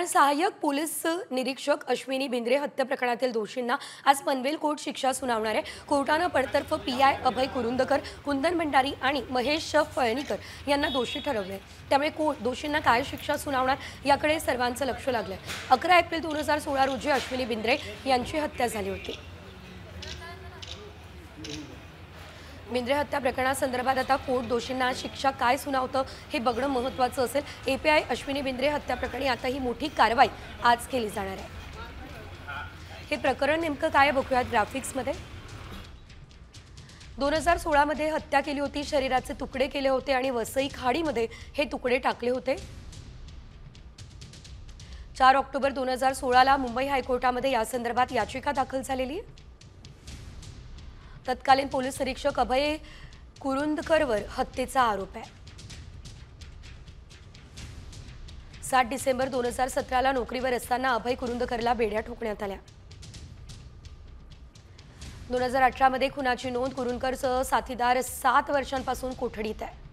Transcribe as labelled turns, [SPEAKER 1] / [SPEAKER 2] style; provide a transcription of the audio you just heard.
[SPEAKER 1] सहाय्यक पोलीस निरीक्षक अश्विनी बिंद्रे हत्या प्रकरणातील दोषींना आज पनवेल कोर्ट शिक्षा सुनावणार आहे। कोर्टानं पडतर्फ पीआय अभय कुरुंदकर, कुंदन भंडारी आणि महेश फळणीकर यांना दोषी ठरवले। त्यामुळे कोर्ट दोषींना काय शिक्षा सुनावणार याकडे सर्वांचं लक्ष लागलंय। 11 एप्रिल 2016 रोजी अश्विनी बिंद्रे यांची हत्या झाली होती। बिंद्रे हत्या प्रकरणासंदर्भात आता कोर्ट दोषींना शिक्षा काय सुनावतं हे बघणं महत्त्वाचं असेल। एपीआय अश्विनी बिंद्रे हत्या प्रकरणी आता ही मोठी कारवाई आज केली जाणार आहे। हे प्रकरण नेमकं काय बघूयात ग्राफिक्समध्ये। 2016 मध्ये हत्या केली होती, शरीराचे तुकडे केले होते आणि वसई खाडीमध्ये हे तुकडे टाकले होते। 4 ऑक्टोबर 2016 ला मुंबई हायकोर्टामध्ये या संदर्भात याचिका दाखल झालेली आहे। तत्कालीन पोलीस निरीक्षक अभय कुरुंदकरवर हत्येचा आरोप आहे। 7 डिसेंबर 2017 ला नोकरीवर असताना अभय कुरुंदकरला बेड्या ठोकण्यात आल्या। 2018 मध्ये खुनाची नोंद, कुरुंदकरसह साथीदार 7 वर्षांपासून कोठडीत आहे।